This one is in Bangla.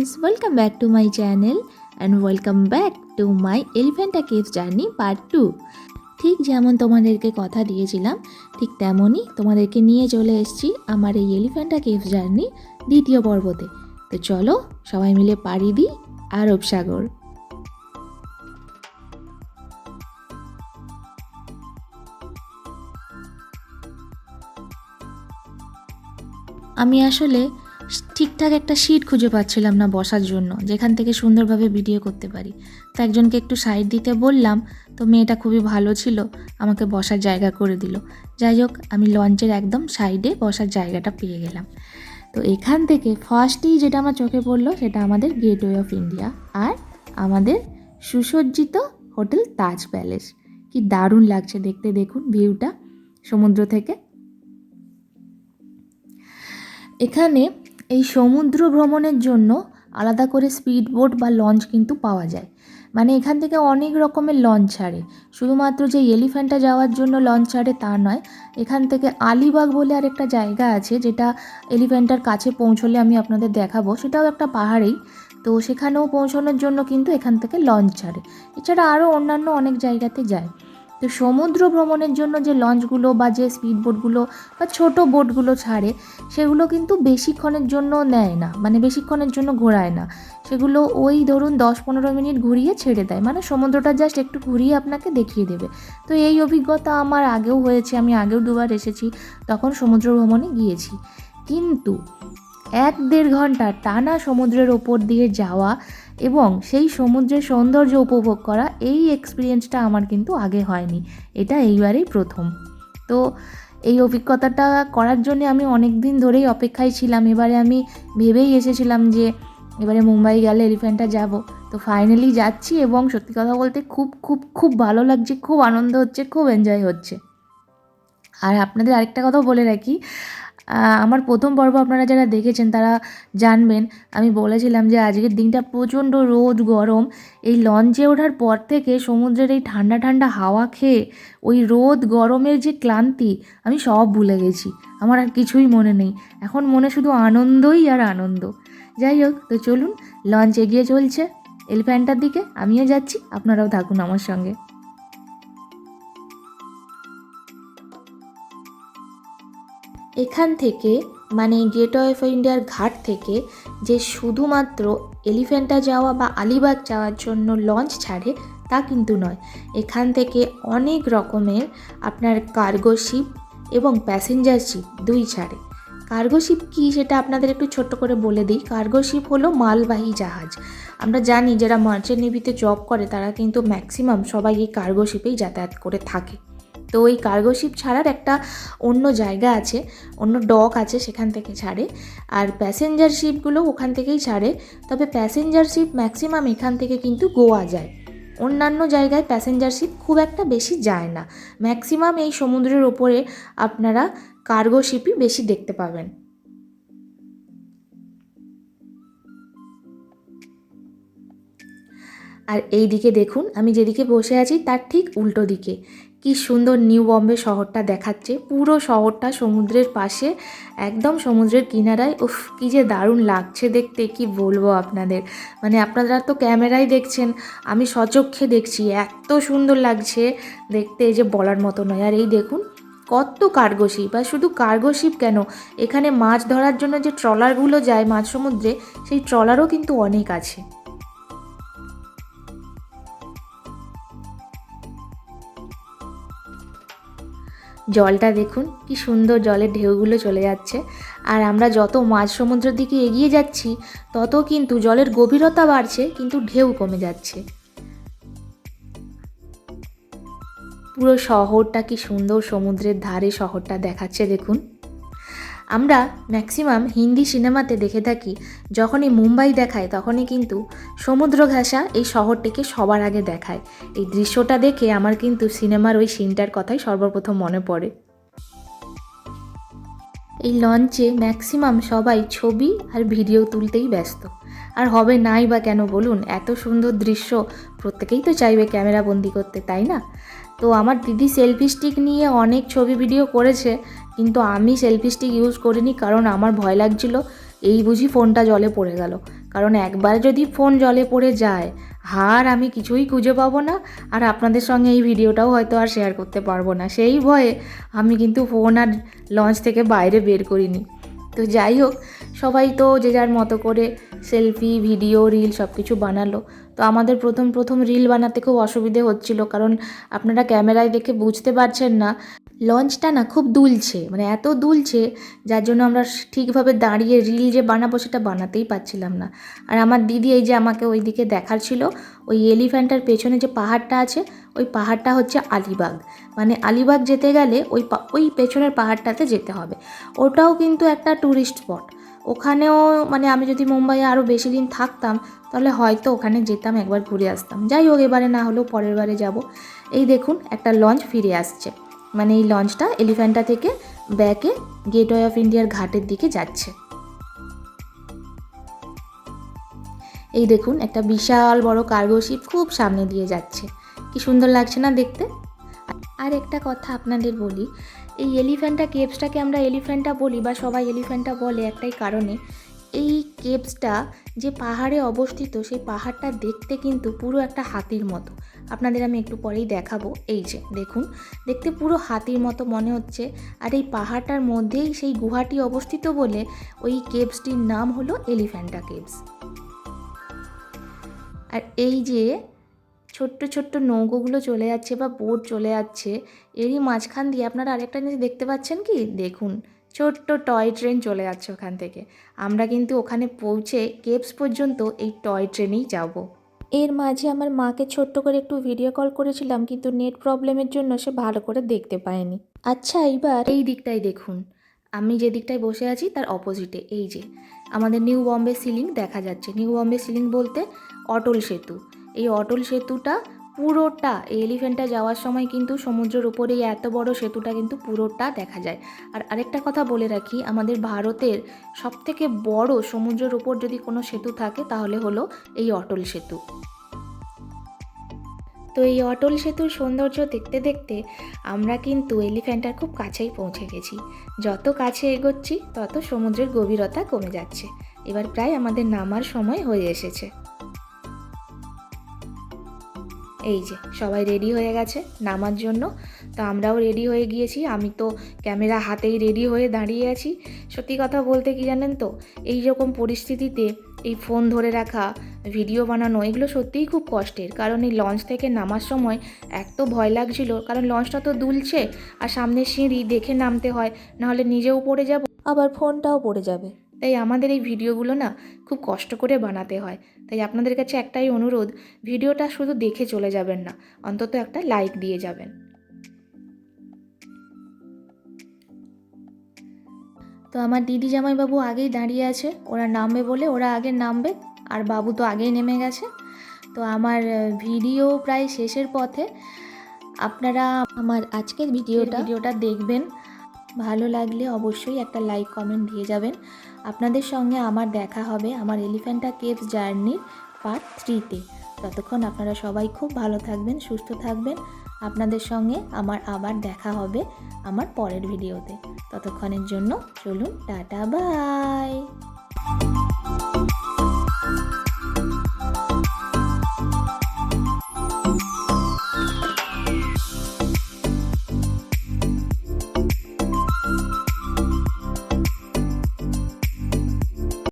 guys, welcome back to my channel and welcome back to my Elephanta Caves journey part 2। ঠিক যেমন তোমাদেরকে কথা দিয়েছিলাম ঠিক তেমনই তোমাদেরকে নিয়ে চলে এসেছি আমার এই এলিফ্যান্টা কেভস জার্নি দ্বিতীয় পর্বতে। তো চলো সবাই মিলে পাড়ি দিই আরব সাগর। আমি আসলে ঠিকঠাক একটা সিট খুঁজে পাচ্ছিলাম না বসার জন্য, যেখান থেকে সুন্দরভাবে ভিডিও করতে পারি। তো একজনকে একটু সাইড দিতে বললাম, তো মেয়েটা খুবই ভালো ছিল, আমাকে বসার জায়গা করে দিল। যাই হোক, আমি লঞ্চের একদম সাইডে বসার জায়গাটা পেয়ে গেলাম। তো এখান থেকে ফার্স্টেই যেটা আমার চোখে পড়লো সেটা আমাদের গেটওয়ে অফ ইন্ডিয়া আর আমাদের সুসজ্জিত হোটেল তাজ প্যালেস। কি দারুণ লাগছে দেখতে, দেখুন ভিউটা সমুদ্র থেকে। এখানে এই সমুদ্র ভ্রমণের জন্য আলাদা করে স্পিড বোট বা লঞ্চ কিন্তু পাওয়া যায়। মানে এখান থেকে অনেক রকমের লঞ্চ ছাড়ে, শুধুমাত্র যে এলিফ্যান্টা যাওয়ার জন্য লঞ্চ ছাড়ে তা নয়। এখান থেকে আলিবাগ বলে আরেকটা জায়গা আছে, যেটা এলিফ্যান্টার কাছে পৌঁছলে আমি আপনাদের দেখাবো, সেটাও একটা পাহাড়েই। তো সেখানেও পৌঁছানোর জন্য কিন্তু এখান থেকে লঞ্চ ছাড়ে। এছাড়া আরও অন্যান্য অনেক জায়গাতে যায়। তো সমুদ্র ভ্রমণের জন্য যে লঞ্চগুলো বা যে স্পিড বোটগুলো বা ছোটো বোটগুলো ছাড়ে, সেগুলো কিন্তু বেশিক্ষণের জন্য নেয় না, মানে বেশিক্ষণের জন্য ঘোরায় না। সেগুলো ওই ধরুন 10-15 মিনিট ঘুরিয়ে ছেড়ে দেয়, মানে সমুদ্রটা জাস্ট একটু ঘুরিয়ে আপনাকে দেখিয়ে দেবে। তো এই অভিজ্ঞতা আমার আগেও হয়েছে, আমি আগেও দুবার এসেছি, তখন সমুদ্র ভ্রমণে গিয়েছি। কিন্তু 1-1.5 ঘন্টা টানা সমুদ্রের ওপর দিয়ে যাওয়া এবং সেই সমুদ্রের সৌন্দর্য উপভোগ করা, এই এক্সপিরিয়েন্সটা আমার কিন্তু আগে হয়নি, এটা এইবারেই প্রথম। তো এই অভিজ্ঞতাটা করার জন্য আমি অনেক দিন ধরেই অপেক্ষায় ছিলাম। এবারে আমি ভেবেই এসেছিলাম যে এবারে মুম্বাই গেলে এলিফ্যান্টা যাব। তো ফাইনালি যাচ্ছি এবং সত্যি কথা বলতে খুব খুব খুব ভালো লাগছে, খুব আনন্দ হচ্ছে, খুব এনজয় হচ্ছে। আর আপনাদের আরেকটা কথাও বলে রাখি, আমার প্রথম পর্ব আপনারা যারা দেখেছেন তারা জানবেন আমি বলেছিলাম যে আজকের দিনটা প্রচণ্ড রোদ গরম। এই লঞ্চে ওঠার পর থেকে সমুদ্রের এই ঠান্ডা ঠান্ডা হাওয়া খেয়ে ওই রোদ গরমের যে ক্লান্তি আমি সব ভুলে গেছি, আমার আর কিছুই মনে নেই। এখন মনে শুধু আনন্দই আর আনন্দ। যাই হোক, তো চলুন, লঞ্চ এগিয়ে চলছে এলিফ্যান্টার দিকে, আমিও যাচ্ছি, আপনারাও থাকুন আমার সঙ্গে। এখান থেকে মানে গেটওয়ে অফ ইন্ডিয়ার ঘাট থেকে যে শুধুমাত্র এলিফ্যান্টা যাওয়া বা আলিবাগ যাওয়ার জন্য লঞ্চ ছাড়ে তা কিন্তু নয়। এখান থেকে অনেক রকমের আপনার কার্গো শিপ এবং প্যাসেঞ্জার শিপ দুই ছাড়ে। কার্গো শিপ কী সেটা আপনাদের একটু ছোট্ট করে বলে দিই। কার্গো শিপ হলো মালবাহী জাহাজ। আমরা জানি যারা মার্চেন্ট নেভিতে জব করে তারা কিন্তু ম্যাক্সিমাম সবাই এই কার্গো শিপেই যাতায়াত করে থাকে। তো ওই কার্গো শিপ ছাড়ার একটা অন্য জায়গা আছে, অন্য ডক আছে, সেখান থেকে ছাড়ে। আর প্যাসেঞ্জার শিপগুলো ওখান থেকেই ছাড়ে, তবে প্যাসেঞ্জার শিপ ম্যাক্সিমাম এখান থেকে কিন্তু গোয়া যায়। অন্যান্য জায়গায় প্যাসেঞ্জার শিপ খুব একটা বেশি যায় না। ম্যাক্সিমাম এই সমুদ্রের ওপরে আপনারা কার্গো শিপই বেশি দেখতে পাবেন। আর এই দিকে দেখুন, আমি যেদিকে বসে আছি তার ঠিক উল্টো দিকে কি সুন্দর নিউ বম্বে শহরটা দেখাচ্ছে। পুরো শহরটা সমুদ্রের পাশে, একদম সমুদ্রের কিনারায়। উফ, কি যে দারুণ লাগছে দেখতে, কি বলবো আপনাদের। মানে আপনারা তো ক্যামেরায় দেখছেন, আমি সচক্ষে দেখছি, এত সুন্দর লাগছে দেখতে যে বলার মতো নয়। আর এই দেখুন কত কার্গো শিপ, আর শুধু কার্গো শিপ কেন, এখানে মাছ ধরার জন্য যে ট্রলারগুলো যায় মাঝ সমুদ্রে, সেই ট্রলারও কিন্তু অনেক আছে। জলটা দেখুন কি সুন্দর, জলের ঢেউগুলো চলে যাচ্ছে। আর আমরা যত মাঝ সমুদ্রের দিকে এগিয়ে যাচ্ছি তত কিন্তু জলের গভীরতা বাড়ছে, কিন্তু ঢেউ কমে যাচ্ছে। পুরো শহরটা কি সুন্দর সমুদ্রের ধারে শহরটা দেখাচ্ছে দেখুন। আমরা ম্যাক্সিমাম হিন্দি সিনেমাতে দেখে থাকি, যখনই মুম্বাই দেখায় তখনই কিন্তু সমুদ্র ঘেঁষা এই শহরটিকে সবার আগে দেখায়। এই দৃশ্যটা দেখে আমার কিন্তু সিনেমার ওই সিনটার কথাই সর্বপ্রথম মনে পড়ে। এই লঞ্চে ম্যাক্সিমাম সবাই ছবি আর ভিডিও তুলতেই ব্যস্ত। আর হবে নাই বা কেন বলুন, এত সুন্দর দৃশ্য প্রত্যেকেই তো চাইবে ক্যামেরা বন্দি করতে, তাই না? তো আমার দিদি সেলফি স্টিক নিয়ে অনেক ছবি ভিডিও করেছে, কিন্তু আমি সেলফি স্টিক ইউজ করিনি, কারণ আমার ভয় লাগছিল এই বুঝি ফোনটা জলে পড়ে গেল। কারণ একবার যদি ফোন জলে পড়ে যায় আর আমি কিছুই খুঁজে পাবো না, আর আপনাদের সঙ্গে এই ভিডিওটাও হয়তো আর শেয়ার করতে পারবো না। সেই ভয়ে আমি কিন্তু ফোন আর লঞ্চ থেকে বাইরে বের করিনি। তো যাই হোক, সবাই তো যে যার মতো করে সেলফি, ভিডিও, রিল সব কিছু বানালো। তো আমাদের প্রথম রিল বানাতে খুব অসুবিধে হচ্ছিল, কারণ আপনারা ক্যামেরায় দেখে বুঝতে পারছেন না, লঞ্চটা না খুব দুলছে, মানে এত দুলছে যার জন্য আমরা ঠিকভাবে দাঁড়িয়ে রিল যে বানাবো সেটা বানাতেই পারছিলাম না। আর আমার দিদি এই যে আমাকে ওই দিকে দেখার ছিল, ওই এলিফ্যান্টার পেছনে যে পাহাড়টা আছে ওই পাহাড়টা হচ্ছে আলিবাগ। মানে আলিবাগ যেতে গেলে ওই পেছনের পাহাড়টাতে যেতে হবে। ওটাও কিন্তু একটা ট্যুরিস্ট স্পট। ওখানেও মানে আমি যদি মুম্বাইয়ে আরও বেশি দিন থাকতাম তাহলে হয়তো ওখানে যেতাম, একবার ঘুরে আসতাম। যাই হোক, এবারে না হলেও পরের বারে যাব। এই দেখুন একটা লঞ্চ ফিরে আসছে, মানে এই লঞ্চটা এলিফ্যান্টা থেকে ব্যাকে গেটওয়ে অফ ইন্ডিয়ার ঘাটের দিকে যাচ্ছে। এই দেখুন একটা বিশাল বড় কার্গো শিপ খুব সামনে দিয়ে যাচ্ছে, কি সুন্দর লাগছে না দেখতে। আর একটা কথা আপনাদের বলি, এই এলিফ্যান্টা কেভসটাকে আমরা এলিফ্যান্টা বলি বা সবাই এলিফ্যান্টা বলে একটাই কারণে, এই কেভসটা যে পাহাড়ে অবস্থিত সেই পাহাড়টা দেখতে কিন্তু পুরো একটা হাতির মতো। আপনাদের আমি একটু পরেই দেখাবো। এই যে দেখুন, দেখতে পুরো হাতির মতো মনে হচ্ছে। আর এই পাহাড়টার মধ্যেই সেই গুহাটি অবস্থিত বলে ওই কেভসটির নাম হলো এলিফ্যান্টা কেভস। আর এই যে ছোট্ট ছোট্ট নৌকোগুলো চলে যাচ্ছে বা বোট চলে যাচ্ছে, এরই মাঝখান দিয়ে আপনারা আরেকটা জিনিস দেখতে পাচ্ছেন কি, দেখুন ছোট্ট টয় ট্রেন চলে যাচ্ছে ওখান থেকে। আমরা কিন্তু ওখানে পৌঁছে কেভস পর্যন্ত এই টয় ট্রেনেই যাব। এর মাঝে আমার মাকে ছোট্ট করে একটু ভিডিও কল করেছিলাম, কিন্তু নেট প্রবলেমের জন্য সে ভালো করে দেখতে পায়নি। আচ্ছা, এইবার এই দিকটাই দেখুন, আমি যে দিকটায় বসে আছি তার অপোজিটে এই যে আমাদের নিউ বম্বে সিলিং দেখা যাচ্ছে। নিউ বম্বে সিলিং বলতে অটল সেতু। এই অটল সেতুটা পুরোটা এই এলিফ্যান্টা যাওয়ার সময় কিন্তু সমুদ্রের উপরে এই এত বড় সেতুটা কিন্তু পুরোটা দেখা যায়। আর আরেকটা কথা বলে রাখি, আমাদের ভারতের সবথেকে বড় সমুদ্রের উপর যদি কোনো সেতু থাকে তাহলে হলো এই অটল সেতু। তো এই অটল সেতুর সৌন্দর্য দেখতে দেখতে আমরা কিন্তু এলিফ্যান্টার খুব কাছেই পৌঁছে গেছি। যত কাছে এগোচ্ছি তত সমুদ্রের গভীরতা কমে যাচ্ছে। এবার প্রায় আমাদের নামার সময় হয়ে এসেছে। এই যে সবাই রেডি হয়ে গেছে নামার জন্য, তো আমরাও রেডি হয়ে গিয়েছি। আমি তো ক্যামেরা হাতেই রেডি হয়ে দাঁড়িয়ে আছি। সত্যি কথা বলতে কি জানেন তো, এই রকম পরিস্থিতিতে এই ফোন ধরে রাখা, ভিডিও বানানো এগুলো সত্যিই খুব কষ্টের। কারণ এই লঞ্চ থেকে নামার সময় এত ভয় লাগছিল, কারণ লঞ্চটা তো দুলছে আর সামনে সিঁড়ি, দেখে নামতে হয়, নাহলে নিজেও পড়ে যাব, আবার ফোনটাও পড়ে যাবে। তাই আমাদের এই ভিডিওগুলো না খুব কষ্ট করে বানাতে হয়। তাই আপনাদের কাছে একটাই অনুরোধ, ভিডিওটা শুধু দেখে চলে যাবেন না, অন্তত একটা লাইক দিয়ে যাবেন। তো আমার দিদি জামাইবাবু আগেই দাঁড়িয়ে আছে, ওরা নামবে বলে ওরা আগে নামবে, আর বাবু তো আগেই নেমে গেছে। তো আমার ভিডিও প্রায় শেষের পথে। আপনারা আমার আজকের ভিডিওটা দেখবেন, ভালো লাগলে অবশ্যই একটা লাইক কমেন্ট দিয়ে যাবেন। আপনাদের সঙ্গে আমার দেখা হবে আমার এলিফ্যান্টা কেভস জার্নির পার্ট 3-তে। ততক্ষণ আপনারা সবাই খুব ভালো থাকবেন, সুস্থ থাকবেন। আপনাদের সঙ্গে আমার আবার দেখা হবে আমার পরের ভিডিওতে। ততক্ষণের জন্য চলুন, টাটা, বাই।